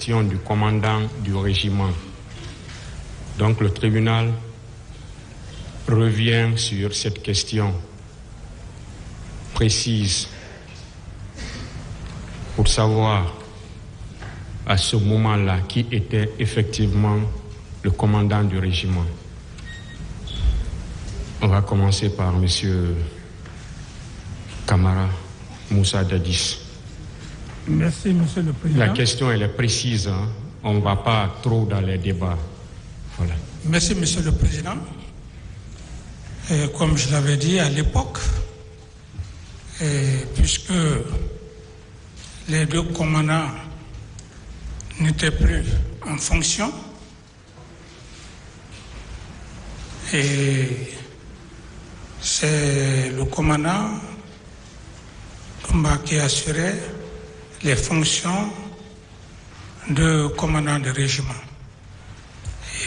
question du commandant du régiment. Donc le tribunal revient sur cette question précise pour savoir à ce moment-là qui était effectivement le commandant du régiment. On va commencer par M. Camara Moussa Dadis. Merci, Monsieur le Président. La question, elle est précise. Hein? On ne va pas trop dans les débats. Voilà. Merci, Monsieur le Président. Et comme je l'avais dit à l'époque, puisque les deux commandants n'étaient plus en fonction, et c'est le commandant Toumba qui assurait les fonctions de commandant de régiment.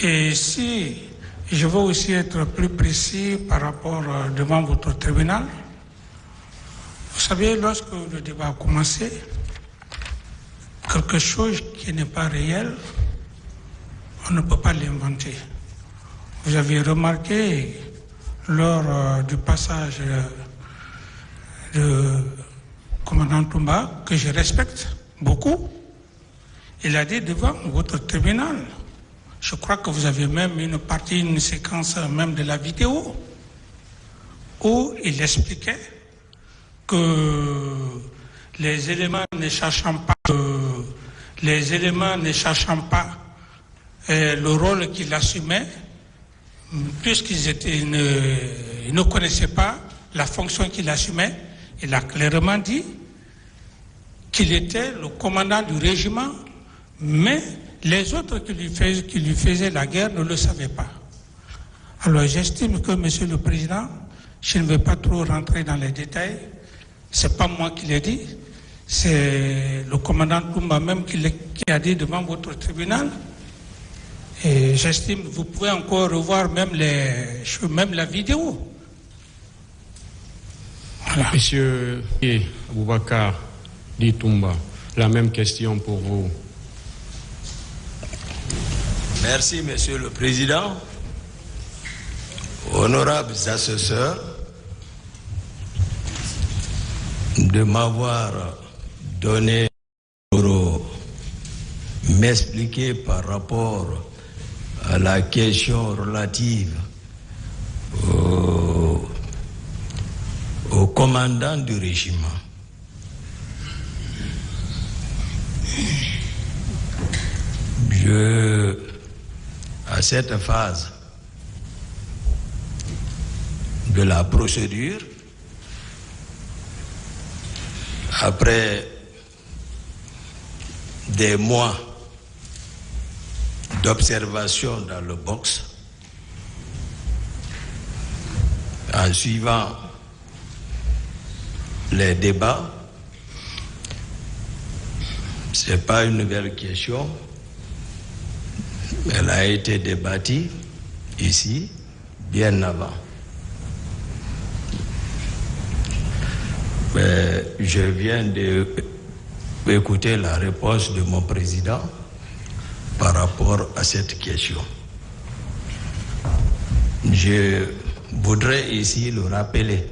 Et si je veux aussi être plus précis par rapport devant votre tribunal, vous savez, lorsque le débat a commencé, quelque chose qui n'est pas réel, on ne peut pas l'inventer. Vous avez remarqué lors du passage de commandant Toumba, que je respecte beaucoup, il a dit devant votre tribunal, je crois que vous avez même une séquence même de la vidéo, où il expliquait que les éléments ne cherchant pas le rôle qu'il assumait, puisqu'ils ne connaissaient pas la fonction qu'il assumait, il a clairement dit qu'il était le commandant du régiment, mais les autres qui lui faisaient la guerre ne le savaient pas. Alors j'estime que, Monsieur le Président, je ne vais pas trop rentrer dans les détails, ce n'est pas moi qui l'ai dit, c'est le commandant Toumba même qui a dit devant votre tribunal. Et j'estime que vous pouvez encore revoir même la vidéo. Voilà. Monsieur Boubacar Di Toumba, la même question pour vous. Merci, Monsieur le Président. Honorables assesseurs, de m'avoir donné pour m'expliquer par rapport à la question relative au commandant du régiment. À cette phase de la procédure, après des mois d'observation dans le box, en suivant les débats, ce n'est pas une nouvelle question, elle a été débattue ici bien avant. Mais je viens d'écouter la réponse de mon président par rapport à cette question. Je voudrais ici le rappeler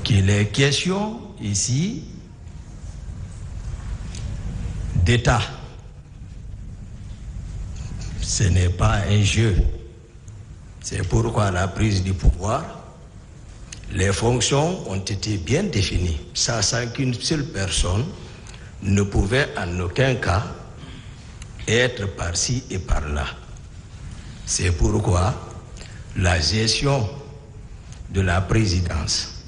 qu'il est question ici d'État. Ce n'est pas un jeu. C'est pourquoi la prise du pouvoir, les fonctions ont été bien définies. Ça, sans qu'une seule personne ne pouvait en aucun cas être par-ci et par-là. C'est pourquoi la gestion de la présidence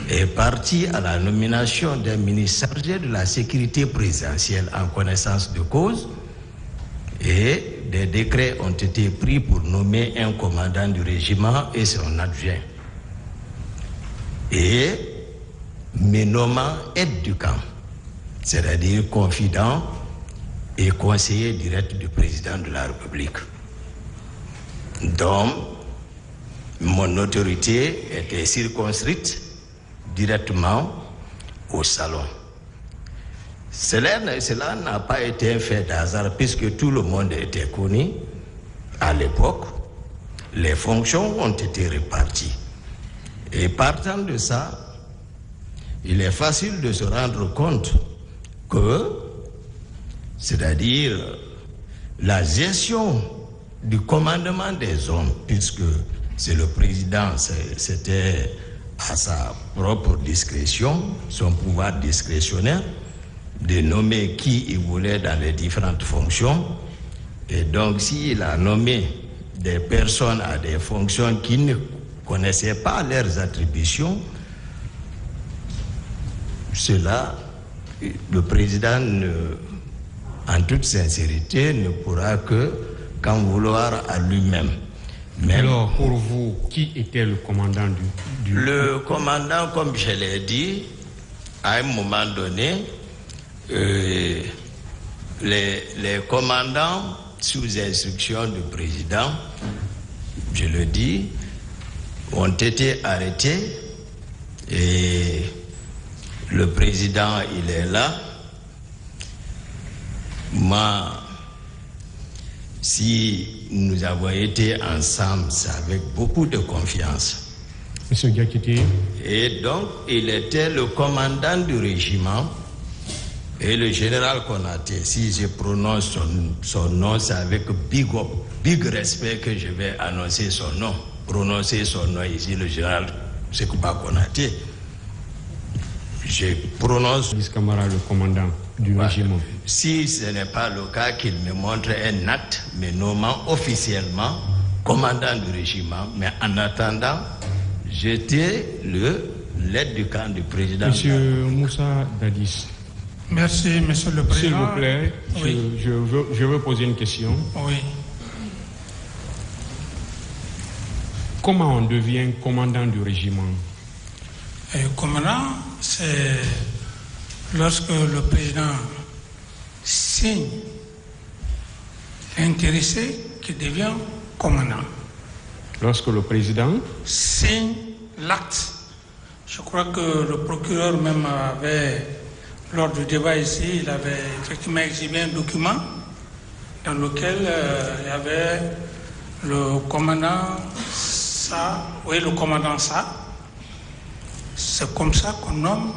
est partie à la nomination d'un ministre chargé de la sécurité présidentielle en connaissance de cause, et des décrets ont été pris pour nommer un commandant du régiment et son adjoint, et me nommant aide du camp, c'est-à-dire confident et conseiller direct du président de la République. Donc, mon autorité était circonscrite directement au salon. Cela n'a pas été un fait d'hasard puisque tout le monde était connu à l'époque. Les fonctions ont été réparties. Et partant de ça, il est facile de se rendre compte que, c'est-à-dire la gestion du commandement des zones, puisque c'est le président, c'était à sa propre discrétion, son pouvoir discrétionnaire, de nommer qui il voulait dans les différentes fonctions. Et donc, s'il a nommé des personnes à des fonctions qui ne connaissaient pas leurs attributions, cela, le président, en toute sincérité, ne pourra qu'en vouloir à lui-même. Alors, pour vous, qui était le commandant du... Le commandant, comme je l'ai dit, à un moment donné, les commandants sous instruction du président, je le dis, ont été arrêtés et le président, il est là. Moi, si nous avons été ensemble, c'est avec beaucoup de confiance. Monsieur Diakité. Et donc, il était le commandant du régiment et le général Konaté. Si je prononce son nom, c'est avec big respect que je vais annoncer son nom. Prononcer son nom ici, le général Sekouba Konaté. Je prononce... Camara, le commandant du régiment. Si ce n'est pas le cas, qu'il me montre un acte me nommant officiellement commandant du régiment. Mais en attendant, j'étais l'aide du camp du président. Monsieur Moussa Dadis. Merci, monsieur le président. S'il vous plaît, oui. je veux poser une question. Oui. Comment on devient commandant du régiment? Commandant, c'est lorsque le président signe l'intéressé qui devient commandant. Lorsque le président signe l'acte. Je crois que le procureur même avait, lors du débat ici, il avait effectivement exhibé un document dans lequel il y avait le commandant ça, oui, le commandant ça. C'est comme ça qu'on nomme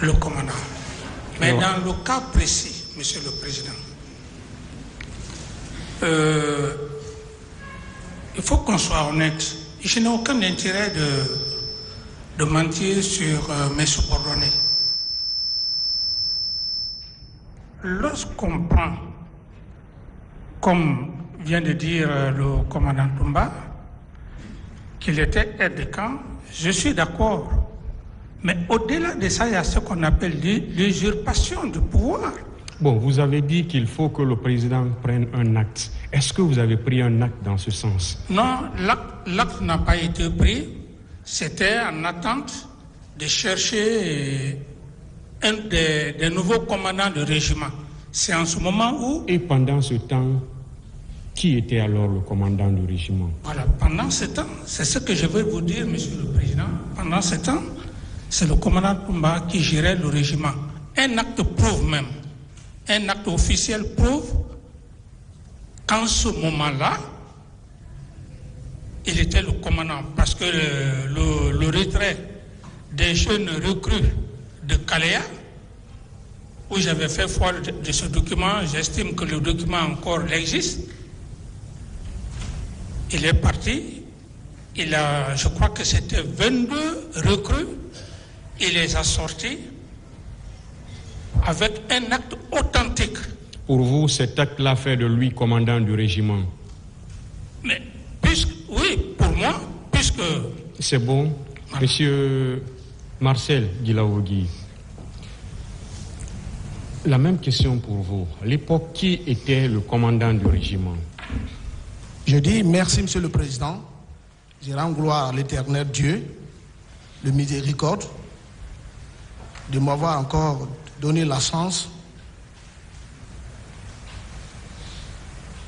le commandant. Mais dans le cas précis, monsieur le président, il faut qu'on soit honnête. Je n'ai aucun intérêt de mentir sur mes subordonnés. Lorsqu'on prend, comme vient de dire le commandant Toumba, qu'il était aide de camp, je suis d'accord. Mais au-delà de ça, il y a ce qu'on appelle l'usurpation du pouvoir. Bon, vous avez dit qu'il faut que le président prenne un acte. Est-ce que vous avez pris un acte dans ce sens? Non, l'acte n'a pas été pris. C'était en attente de chercher des nouveaux commandants de régiment. C'est en ce moment où... Et pendant ce temps, qui était alors le commandant du régiment? Voilà, pendant ce temps, c'est ce que je veux vous dire, monsieur le président. Pendant ce temps, c'est le commandant Toumba qui gérait le régiment. Un acte prouve même, un acte officiel prouve qu'en ce moment-là, il était le commandant. Parce que le retrait des jeunes recrues de Kalea, où j'avais fait foi de ce document, j'estime que le document encore existe. Il est parti, je crois que c'était 22 recrues, il les a sortis avec un acte authentique. Pour vous, cet acte-là fait de lui commandant du régiment? Mais oui, pour moi, puisque... C'est bon. Voilà. Monsieur Marcel Guilaougui, la même question pour vous. À l'époque, qui était le commandant du régiment? Je dis merci, monsieur le président. Je rends gloire à l'éternel Dieu, le miséricorde, de m'avoir encore donné la chance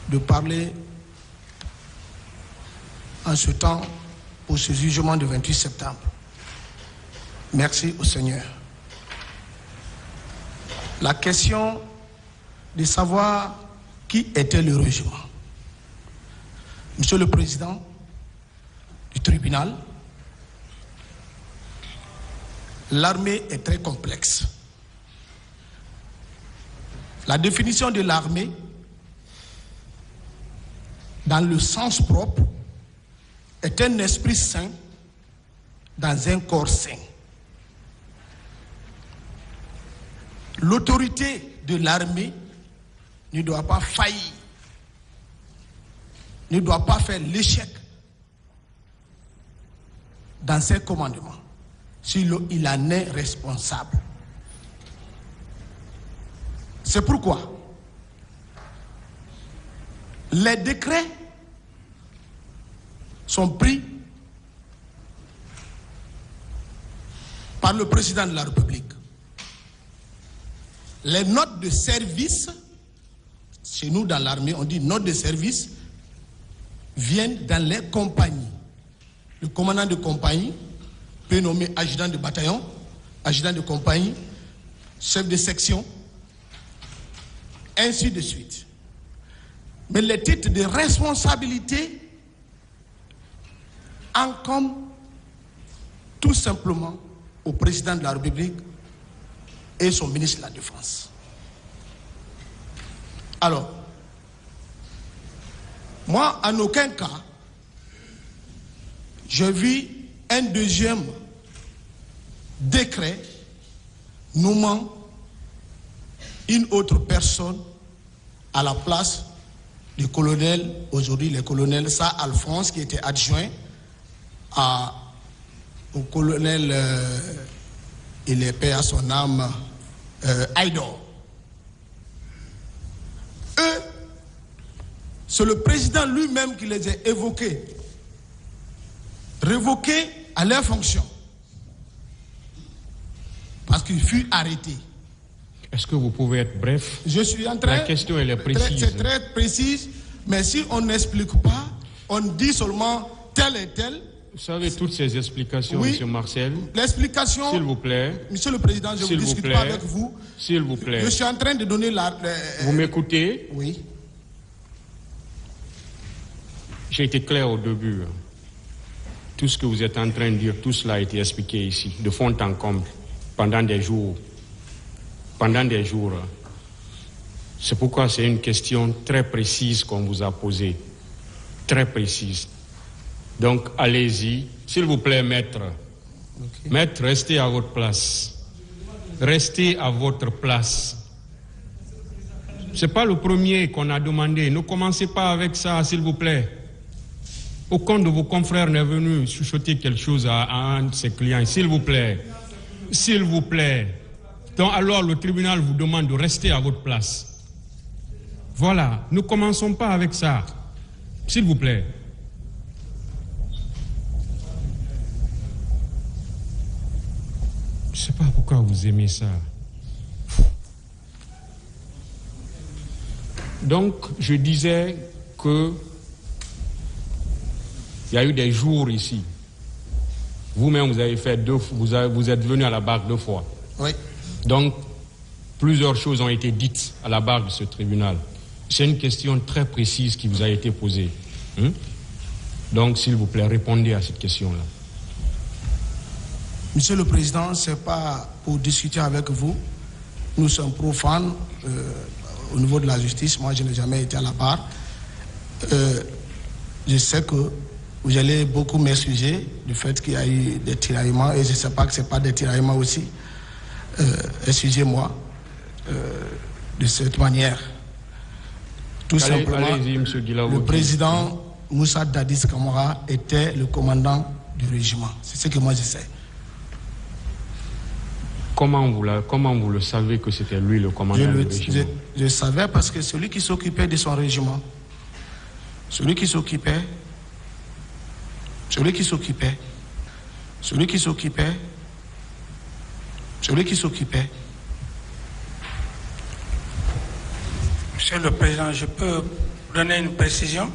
de parler en ce temps pour ce jugement du 28 septembre. Merci au Seigneur. la question de savoir qui était le régiment. Monsieur le Président du tribunal, l'armée est très complexe. La définition de l'armée, dans le sens propre, est un esprit sain dans un corps sain. L'autorité de l'armée ne doit pas faillir, ne doit pas faire l'échec dans ses commandements, s'il en est responsable. C'est pourquoi les décrets sont pris par le président de la République. Les notes de service, chez nous dans l'armée, on dit notes de service, viennent dans les compagnies. Le commandant de compagnie peut nommer adjudant de bataillon, adjudant de compagnie, chef de section, ainsi de suite. Mais les titres de responsabilité incombent tout simplement au président de la République et son ministre de la Défense. Alors, moi, en aucun cas, je vis un deuxième décret nommant une autre personne à la place du colonel, aujourd'hui le colonel Sa Alphonse, qui était adjoint au colonel, il est paix à son âme, Aïdor. Eux, c'est le président lui-même qui les a évoqués, révoqués à leur fonction, parce qu'il fut arrêté. Est-ce que vous pouvez être bref? Je suis en train. La question, elle est précise. C'est très précise, mais si on n'explique pas, on dit seulement tel et tel. Vous savez toutes ces explications, oui, M. Marcel. L'explication. S'il vous plaît. Monsieur le Président, je ne discute pas avec vous. S'il vous plaît. Je suis en train de donner la. Vous m'écoutez? Oui. J'ai été clair au début. Tout ce que vous êtes en train de dire, tout cela a été expliqué ici, de fond en comble, pendant des jours. Pendant des jours. C'est pourquoi c'est une question très précise qu'on vous a posée. Très précise. Donc, allez-y. S'il vous plaît, maître. Okay. Maître, restez à votre place. Restez à votre place. Ce n'est pas le premier qu'on a demandé. Ne commencez pas avec ça, s'il vous plaît. Aucun de vos confrères n'est venu chuchoter quelque chose à un de ses clients. S'il vous plaît. S'il vous plaît. Donc, alors, le tribunal vous demande de rester à votre place. Voilà. Ne commençons pas avec ça. S'il vous plaît. Je ne sais pas pourquoi vous aimez ça. Donc, je disais que il y a eu des jours ici. Vous-même, vous avez fait vous êtes venu à la barre 2 fois. Oui. Donc, plusieurs choses ont été dites à la barre de ce tribunal. C'est une question très précise qui vous a été posée. Donc, s'il vous plaît, répondez à cette question-là. Monsieur le Président, ce n'est pas pour discuter avec vous. Nous sommes profanes au niveau de la justice. Moi, je n'ai jamais été à la barre. Je sais que vous allez beaucoup m'excuser du fait qu'il y a eu des tiraillements, et je ne sais pas que ce n'est pas des tiraillements aussi. Excusez-moi de cette manière. Tout simplement, le président Moussa Dadis Camara était le commandant du régiment. C'est ce que moi je sais. Comment vous le savez que c'était lui le commandant du régiment? Je savais parce que celui qui s'occupait de son régiment, celui qui s'occupait Monsieur le Président, je peux donner une précision?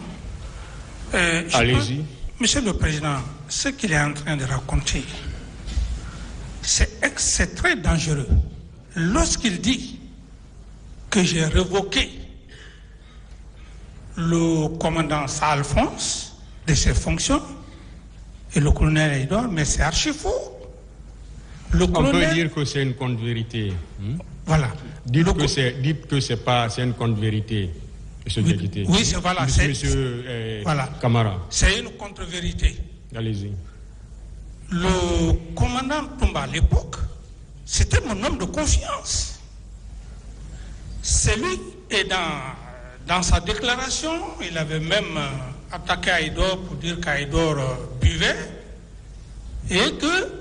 Allez-y. Monsieur le Président, ce qu'il est en train de raconter, c'est très dangereux. Lorsqu'il dit que j'ai révoqué le commandant Alphonse de ses fonctions et le colonel Aïdor, mais c'est archi faux. On peut dire que c'est une contre-vérité. Voilà. Dites que c'est pas, c'est une contre-vérité. Oui, c'est voilà. Monsieur voilà. Camara. C'est une contre-vérité. Allez-y. Le commandant Toumba à l'époque, c'était mon homme de confiance. C'est lui, et dans sa déclaration, il avait même attaqué Aïdor pour dire qu'Aïdor buvait et que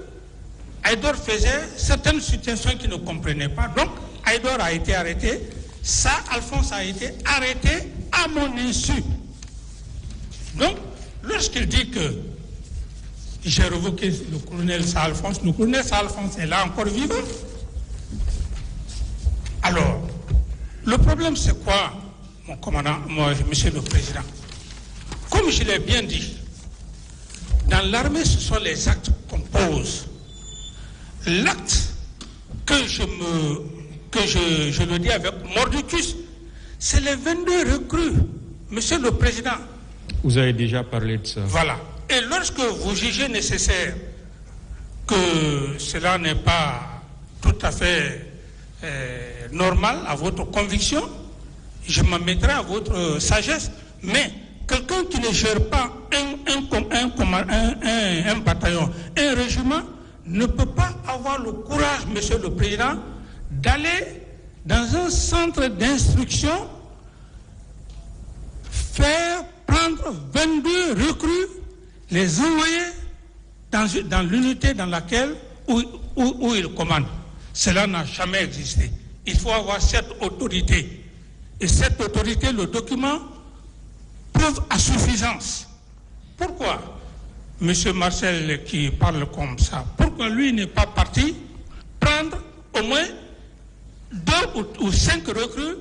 Aïdor faisait certaines situations qu'il ne comprenait pas. Donc, Aïdor a été arrêté. Ça, Alphonse a été arrêté à mon insu. Donc, lorsqu'il dit que j'ai révoqué le colonel Alphonse est là encore vivant. Alors, le problème c'est quoi, mon commandant, monsieur le président? Comme je l'ai bien dit, dans l'armée, ce sont les actes qu'on pose. L'acte que je le dis avec mordicus, c'est les 22 recrues, monsieur le président. Vous avez déjà parlé de ça. Voilà. Et lorsque vous jugez nécessaire que cela n'est pas tout à fait normal à votre conviction, je m'en mettrai à votre sagesse. Mais quelqu'un qui ne gère pas un bataillon, un régiment, ne peut pas avoir le courage, monsieur le président, d'aller dans un centre d'instruction, faire prendre 22 recrues, les envoyer dans l'unité dans laquelle où il commande. Cela n'a jamais existé. Il faut avoir cette autorité. Et cette autorité, le document, prouve à suffisance. Pourquoi monsieur Marcel qui parle comme ça, pourquoi lui n'est pas parti prendre au moins 2 ou 5 recrues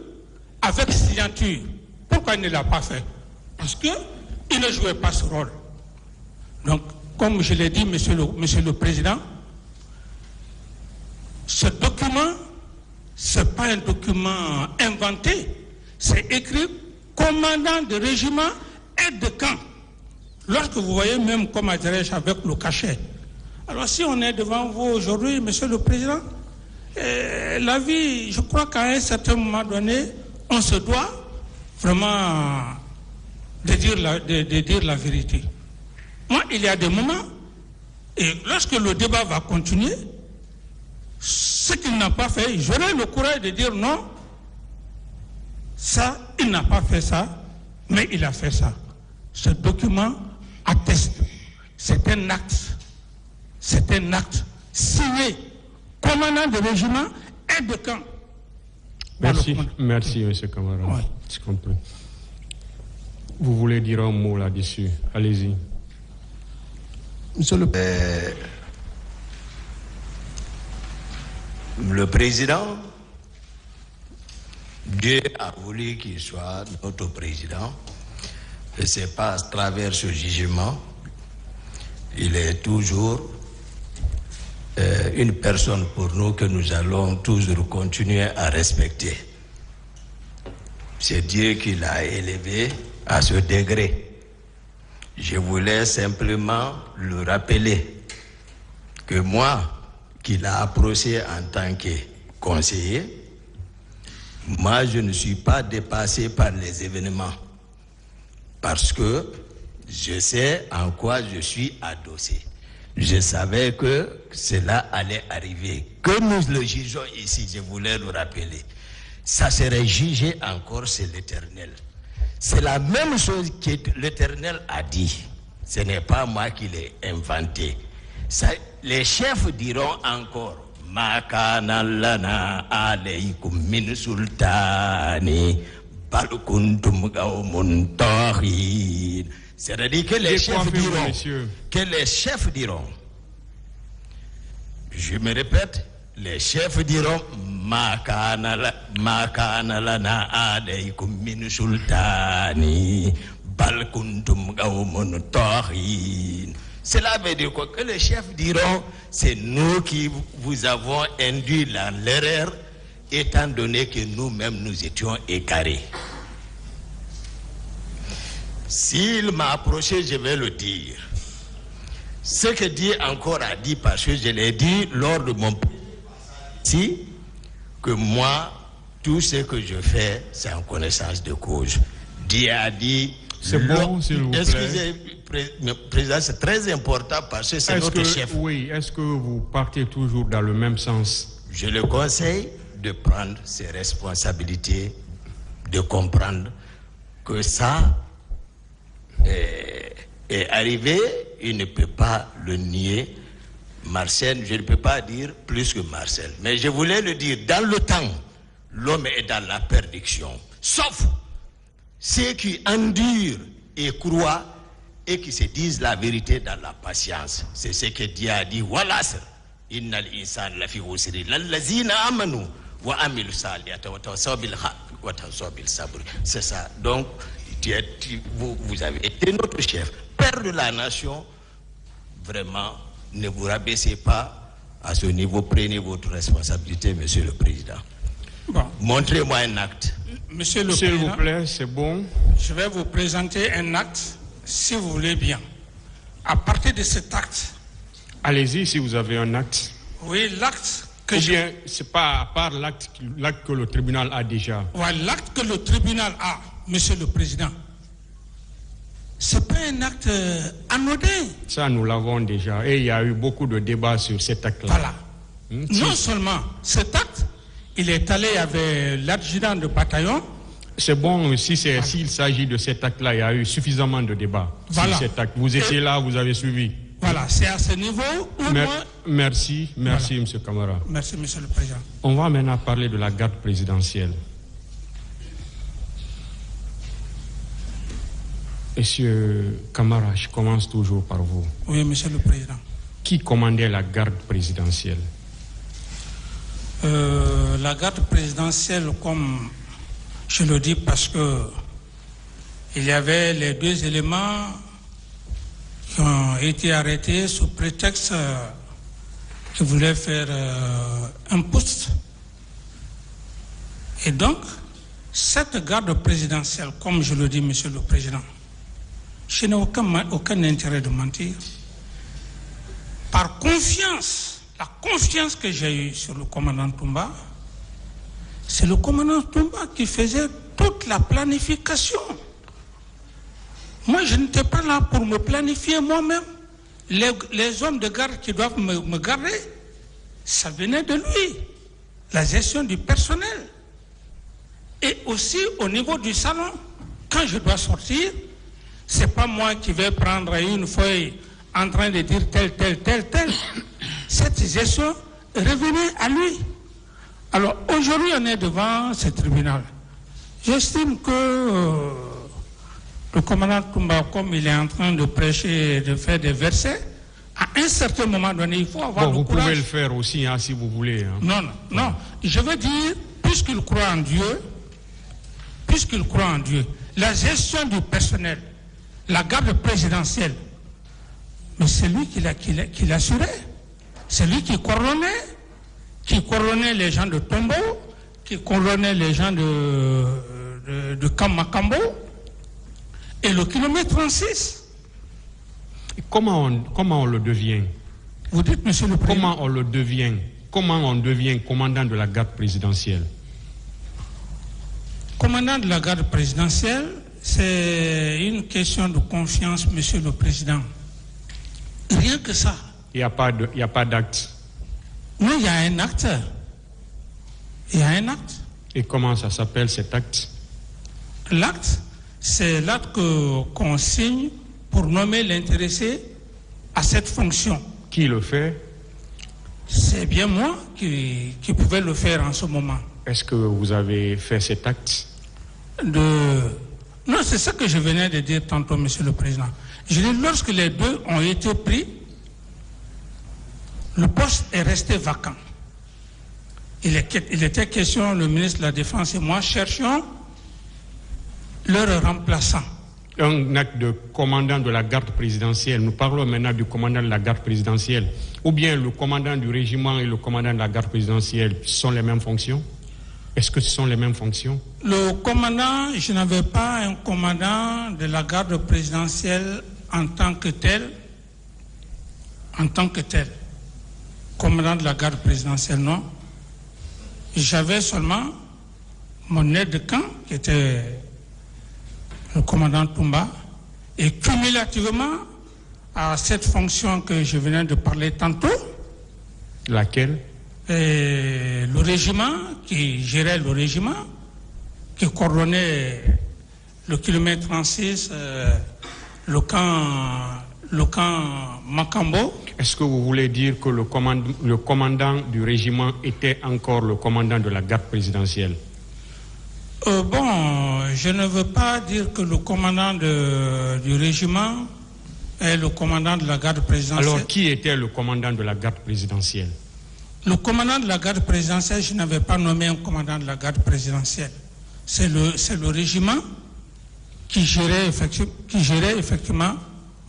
avec signature? Pourquoi il ne l'a pas fait? Parce qu'il ne jouait pas ce rôle. Donc, comme je l'ai dit, monsieur le Président, ce document, ce n'est pas un document inventé, c'est écrit commandant de régiment et de camp. Lorsque vous voyez même, comme dirais-je, avec le cachet. Alors si on est devant vous aujourd'hui, monsieur le Président, la vie, je crois qu'à un certain moment donné, on se doit vraiment de dire la vérité. Moi, il y a des moments, et lorsque le débat va continuer, ce qu'il n'a pas fait, j'aurai le courage de dire non, ça, il n'a pas fait ça, mais il a fait ça. Ce document atteste, c'est un acte signé, commandant de régiment et de camp. Merci, monsieur Camara. Oui. Je comprends. Vous voulez dire un mot là-dessus? Allez-y. Monsieur le président, Dieu a voulu qu'il soit notre président. Et c'est pas à travers ce jugement. Il est toujours une personne pour nous que nous allons toujours continuer à respecter. C'est Dieu qui l'a élevé à ce degré. Je voulais simplement le rappeler que moi, qui l'a approché en tant que conseiller, moi je ne suis pas dépassé par les événements parce que je sais en quoi je suis adossé. Je savais que cela allait arriver. Que nous le jugeons ici, je voulais le rappeler. Ça serait jugé encore, c'est l'Éternel. C'est la même chose que l'Éternel a dit. Ce n'est pas moi qui l'ai inventé. Ça, les chefs diront encore Ma kana lana alaykum min sultani bal kuntum qawmun taghin. C'est-à-dire que les chefs diront, je me répète, les chefs diront Ma kana lana alaykum min sultani bal kuntum qawmun taghin. Cela veut dire quoi? Que les chefs diront, c'est nous qui vous avons induit dans l'erreur étant donné que nous-mêmes nous étions égarés. S'il m'a approché, je vais le dire. Ce que Dieu encore a dit, parce que je l'ai dit lors de mon ici, que moi, tout ce que je fais, c'est en connaissance de cause. Dieu a dit... C'est bon, s'il vous plaît. Excusez, Président, c'est très important parce que c'est notre chef. Oui, est-ce que vous partez toujours dans le même sens? Je le conseille de prendre ses responsabilités, de comprendre que ça est arrivé, il ne peut pas le nier. Marcel, je ne peux pas dire plus que Marcel, mais je voulais le dire, dans le temps, l'homme est dans la perdition, sauf ceux qui endurent et croient et qui se disent la vérité dans la patience. C'est ce que Dieu a dit. Innal insan lafi usri lallazina amanu wa amilu salihati wa tawasaw bil haqq wa tawasaw bil sabr. C'est ça. Donc vous avez été notre chef, père de la nation. Vraiment, ne vous rabaissez pas à ce niveau. Prenez votre responsabilité, Monsieur le Président. Bon. Montrez-moi un acte. Monsieur le S'il Président, vous plaît, c'est bon. je vais vous présenter un acte, si vous voulez bien. À partir de cet acte... Allez-y si vous avez un acte. Oui, l'acte que Ou bien, c'est pas à part l'acte que le tribunal a déjà. Ouais, l'acte que le tribunal a, Monsieur le Président, c'est pas un acte anodin. Ça, nous l'avons déjà. Et il y a eu beaucoup de débats sur cet acte-là. Voilà. Non seulement cet acte, il est allé avec l'adjudant de bataillon. C'est bon, s'il s'agit de cet acte-là, il y a eu suffisamment de débats sur cet acte. Vous étiez là, vous avez suivi. Voilà, c'est à ce niveau où Merci, voilà. M. Camara. Merci, Monsieur le Président. On va maintenant parler de la garde présidentielle. Monsieur Camara, je commence toujours par vous. Oui, Monsieur le Président. Qui commandait la garde présidentielle? La garde présidentielle, comme je le dis, parce que il y avait les deux éléments qui ont été arrêtés sous prétexte qu'ils voulaient faire un poste. Et donc, cette garde présidentielle, comme je le dis, Monsieur le Président, je n'ai aucun intérêt de mentir. Par confiance, la confiance que j'ai eue sur le commandant Toumba, c'est le commandant Toumba qui faisait toute la planification. Moi, je n'étais pas là pour me planifier moi-même. Les hommes de garde qui doivent me garder, ça venait de lui. La gestion du personnel. Et aussi au niveau du salon, quand je dois sortir, c'est pas moi qui vais prendre une feuille en train de dire tel. Cette gestion revenait à lui. Alors aujourd'hui, on est devant ce tribunal. J'estime que le commandant Toumba, comme il est en train de prêcher, de faire des versets, à un certain moment donné, il faut avoir le courage. Vous pouvez le faire aussi, hein, si vous voulez. Hein. Non. Je veux dire, puisqu'il croit en Dieu, la gestion du personnel, la garde présidentielle, mais c'est lui qui l'assurait. C'est lui qui coordonnait les gens de Tombo, qui coordonnait les gens de Kamakambo, et le kilomètre 36. Comment on le devient? Vous dites, Monsieur le Président. Comment on le devient? Comment on devient commandant de la garde présidentielle? Commandant de la garde présidentielle, c'est une question de confiance, Monsieur le Président. Rien que ça. Il n'y a pas d'acte. Non, il y a un acte. Et comment ça s'appelle cet acte? L'acte, c'est l'acte qu'on signe pour nommer l'intéressé à cette fonction. Qui le fait? C'est bien moi qui pouvais le faire en ce moment. Est-ce que vous avez fait cet acte? Non, c'est ça que je venais de dire tantôt, Monsieur le Président. Je dis, lorsque les deux ont été pris, le poste est resté vacant. Il était question, le ministre de la Défense et moi cherchions leur remplaçant. Un acte de commandant de la garde présidentielle. Nous parlons maintenant du commandant de la garde présidentielle. Ou bien le commandant du régiment et le commandant de la garde présidentielle sont les mêmes fonctions? Est-ce que ce sont les mêmes fonctions? Le commandant, je n'avais pas un commandant de la garde présidentielle en tant que tel. Commandant de la garde présidentielle, non. J'avais seulement mon aide de camp, qui était le commandant Toumba, et cumulativement à cette fonction que je venais de parler tantôt. Laquelle? Le régiment, qui gérait le régiment, qui coordonnait le kilomètre 36, le camp Makambo. Est-ce que vous voulez dire que le commandant du régiment était encore le commandant de la garde présidentielle? Je ne veux pas dire que le commandant du régiment est le commandant de la garde présidentielle. Alors, qui était le commandant de la garde présidentielle? Le commandant de la garde présidentielle, je n'avais pas nommé un commandant de la garde présidentielle. C'est le régiment qui gérait effectivement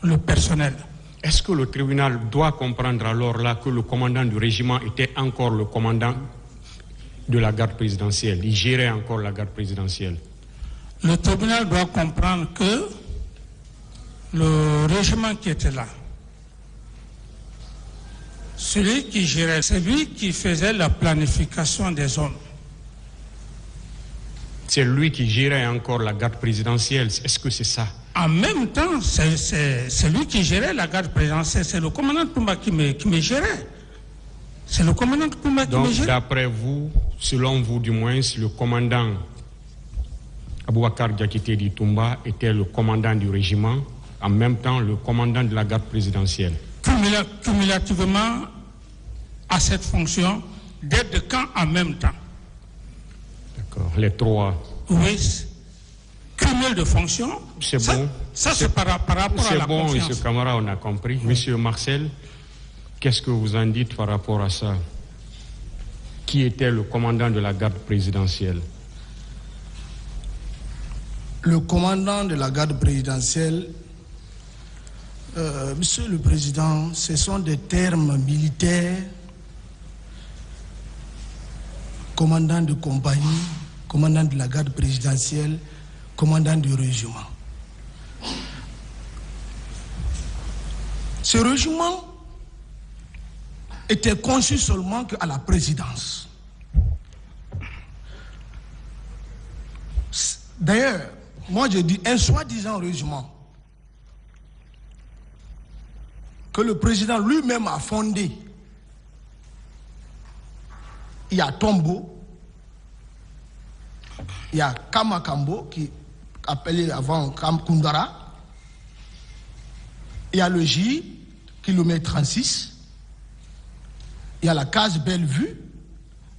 le personnel. Est-ce que le tribunal doit comprendre alors là que le commandant du régiment était encore le commandant de la garde présidentielle? Il gérait encore la garde présidentielle. Le tribunal doit comprendre que le régiment qui était là, celui qui gérait, c'est lui qui faisait la planification des hommes. C'est lui qui gérait encore la garde présidentielle. Est-ce que c'est ça? En même temps, c'est lui qui gérait la garde présidentielle. C'est le commandant Toumba qui me gérait. C'est le commandant Toumba qui me gérait. Donc, d'après vous, selon vous du moins, le commandant Aboubakar Diakité Di Toumba était le commandant du régiment, en même temps le commandant de la garde présidentielle. Cumulativement à cette fonction, d'aide de camp en même temps. D'accord, les trois. Oui, cumul de fonctions. C'est bon. Ça c'est par rapport à la confiance. C'est bon, M. Camara, on a compris. Oui. M. Marcel, qu'est-ce que vous en dites par rapport à ça? Qui était le commandant de la garde présidentielle? Le commandant de la garde présidentielle, Monsieur le Président, ce sont des termes militaires, commandant de compagnie, commandant de la garde présidentielle, commandant du régiment. Ce régiment était conçu seulement qu'à la présidence. D'ailleurs, moi je dis un soi-disant régiment que le président lui-même a fondé. Il y a Tombo, il y a Kamakambo, qui appelé avant Kamkundara, il y a le J, kilomètre 36, il y a la case Bellevue,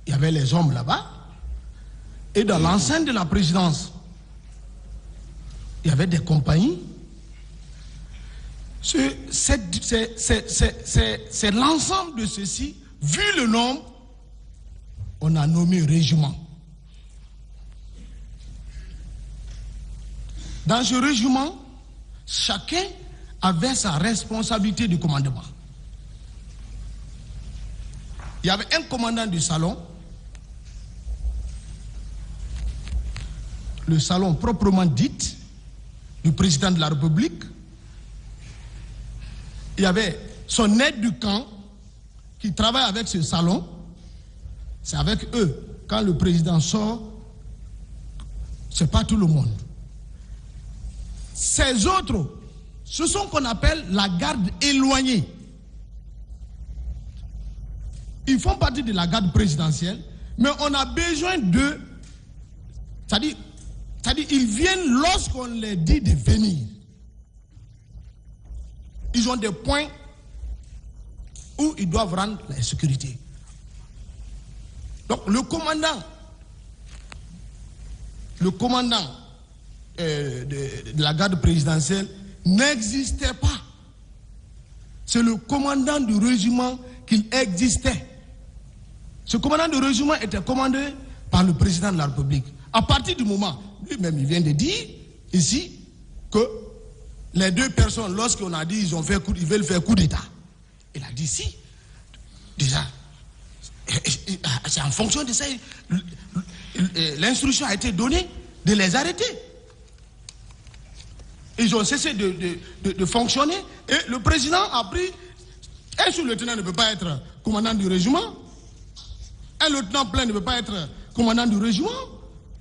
il y avait les hommes là-bas, et dans l'enceinte de la présidence, il y avait des compagnies. C'est l'ensemble de ceci, vu le nombre, on a nommé régiment. Dans ce régiment, chacun avait sa responsabilité de commandement. Il y avait un commandant du salon, le salon proprement dit, du président de la République. Il y avait son aide du camp qui travaille avec ce salon. C'est avec eux. Quand le président sort, c'est pas tout le monde. Ces autres, ce sont qu'on appelle la garde éloignée. Ils font partie de la garde présidentielle, mais on a besoin d'eux. C'est-à-dire, ils viennent lorsqu'on les dit de venir. Ils ont des points où ils doivent rendre la sécurité. Donc le commandant de la garde présidentielle n'existait pas. C'est le commandant du régiment qui existait. Ce commandant du régiment était commandé par le président de la République. À partir du moment, lui-même il vient de dire ici que les deux personnes, lorsqu'on a dit ils veulent faire coup d'État, il a dit si, déjà, c'est en fonction de ça, l'instruction a été donnée de les arrêter. Ils ont cessé de fonctionner et le président a pris... Un sous-lieutenant ne peut pas être commandant du régiment. Un lieutenant plein ne peut pas être commandant du régiment.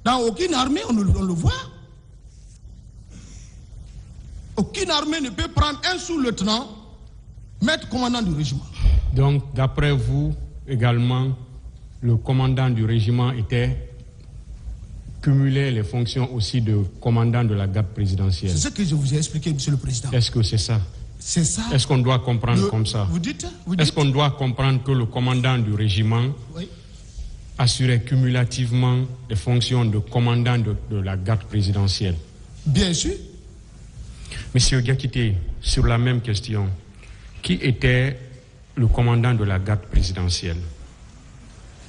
Dans aucune armée, on le voit. Aucune armée ne peut prendre un sous-lieutenant, mettre commandant du régiment. Donc, d'après vous, également, le commandant du régiment cumulait les fonctions aussi de commandant de la garde présidentielle. C'est ce que je vous ai expliqué, Monsieur le Président. Est-ce que c'est ça? C'est ça. Est-ce qu'on doit comprendre comme ça? Vous dites? Est-ce qu'on doit comprendre que le commandant du régiment assurait cumulativement les fonctions de commandant de la garde présidentielle? Bien sûr. Monsieur Diakité, sur la même question, qui était le commandant de la garde présidentielle?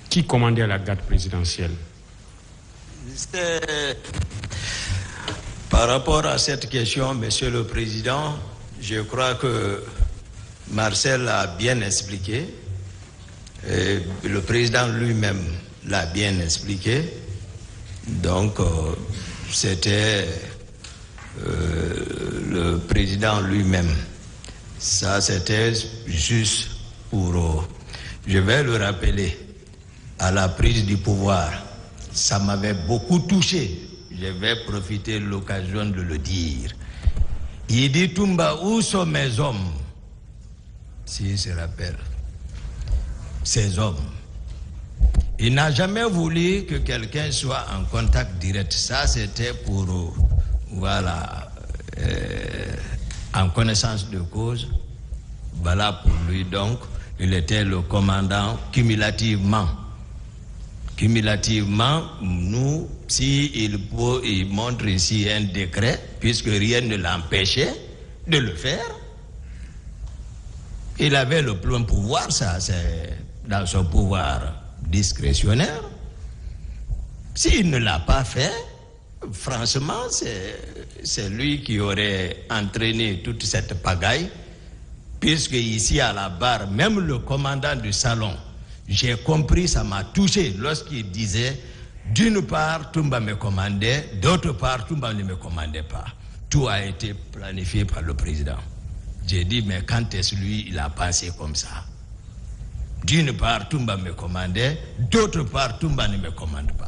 Qui commandait la garde présidentielle? Par rapport à cette question, Monsieur le Président, je crois que Marcel a bien expliqué, et le président lui-même l'a bien expliqué. Donc, c'était le président lui-même. Ça, c'était juste pour... je vais le rappeler, à la prise du pouvoir, ça m'avait beaucoup touché. Je vais profiter de l'occasion de le dire. Il dit, Toumba, où sont mes hommes? S'il se rappelle, ces hommes. Il n'a jamais voulu que quelqu'un soit en contact direct. Ça, c'était pour, voilà, en connaissance de cause. Voilà pour lui, donc, il était le commandant cumulativement. Cumulativement, nous, il montre ici un décret, puisque rien ne l'empêchait de le faire. Il avait le plein pouvoir, ça, c'est dans son pouvoir discrétionnaire. S'il ne l'a pas fait, franchement, c'est lui qui aurait entraîné toute cette pagaille, puisque ici à la barre, même le commandant du salon, j'ai compris, ça m'a touché lorsqu'il disait, d'une part, Toumba me commandait, d'autre part, Toumba ne me commandait pas. Tout a été planifié par le président. J'ai dit, mais quand est-ce lui, il a pensé comme ça? D'une part, Toumba me commandait, d'autre part, Toumba ne me commande pas.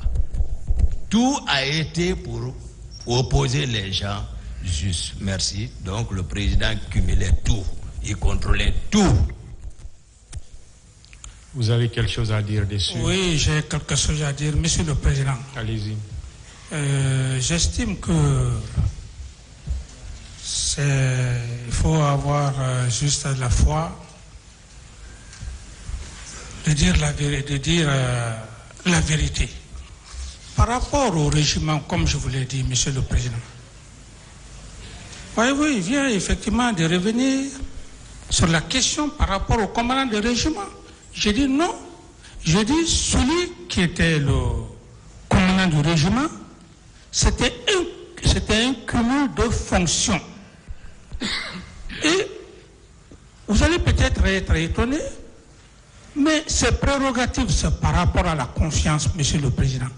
Tout a été pour opposer les gens juste. Merci. Donc le président cumulait tout, il contrôlait tout. Vous avez quelque chose à dire dessus? Oui, j'ai quelque chose à dire, Monsieur le Président. Allez-y. J'estime que il faut avoir juste la foi de dire la vérité. Par rapport au régiment, comme je vous l'ai dit, Monsieur le Président, voyez-vous, il vient effectivement de revenir sur la question par rapport au commandant de régiment. J'ai dit non. Je dis celui qui était le commandant du régiment, c'était un cumul de fonctions. Et vous allez peut-être être étonné, mais ces prérogatives, c'est par rapport à la confiance, Monsieur le Président.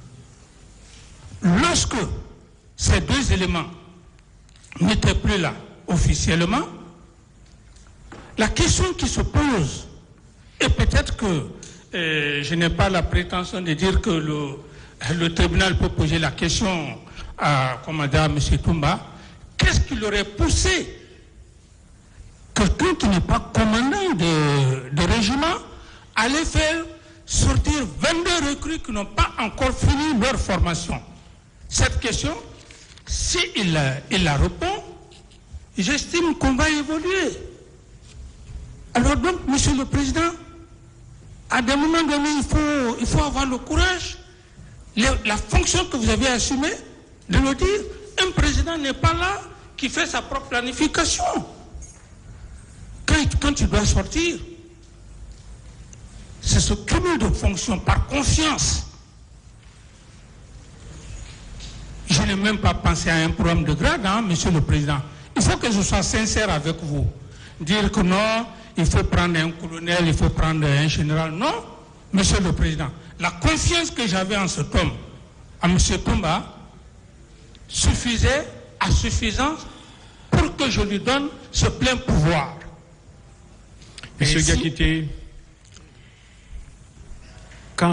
Lorsque ces deux éléments n'étaient plus là officiellement, la question qui se pose, et peut-être que je n'ai pas la prétention de dire que le tribunal peut poser la question à M. Toumba, qu'est-ce qui l'aurait poussé quelqu'un qui n'est pas commandant de régiment à aller faire sortir 22 recrues qui n'ont pas encore fini leur formation? Cette question, s'il la répond, j'estime qu'on va évoluer. Alors donc, Monsieur le Président, à des moments donnés, il faut avoir le courage, la fonction que vous avez assumée, de le dire. Un président n'est pas là qui fait sa propre planification. Quand il doit sortir, c'est ce cumul de fonctions par confiance. Je n'ai même pas pensé à un problème de grade, hein, Monsieur le Président. Il faut que je sois sincère avec vous. Dire que non, il faut prendre un colonel, il faut prendre un général. Non, Monsieur le Président. La confiance que j'avais en cet homme, à M. Toumba suffisait à suffisance pour que je lui donne ce plein pouvoir. Monsieur Diakité,